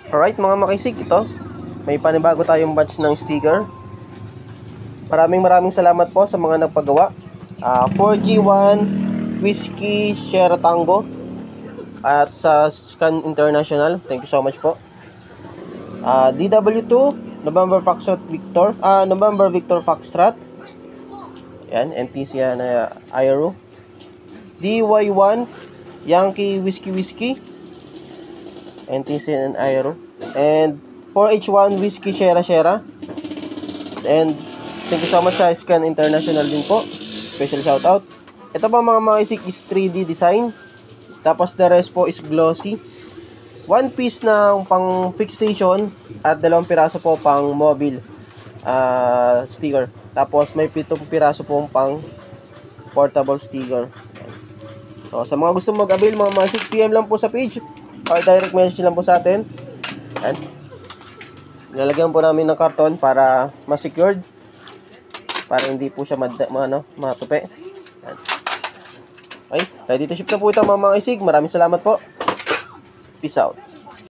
Alright mga makisig, ito may panibago tayong batch ng sticker. Maraming salamat po sa mga nagpagawa. 4G1 Whiskey Sierra Tango at sa Scan International, thank you so much po. DW2 November Foxtrot Victor, November Victor Foxtrot, yan, NTC na Aero. DY1 Yankee Whiskey NTC and Aero, and 4H1 Whiskey Sierra. And thank you so much sa Scan International din po, special shout out. Ito pa mga makisig is 3D design, tapos the rest po is glossy. One piece na pang fixed station at 2 piraso po pang mobile sticker. Tapos may 7 piraso po pang portable sticker. So sa mga gusto mag-avail mga makisig, PM lang po sa page or direct message lang po sa atin. Yan. Nilalagyan po namin ng karton para ma-secured, para hindi po siya matupi. Yan. Okay, ready to ship na po ito mga makisig. Maraming salamat po. Peace out.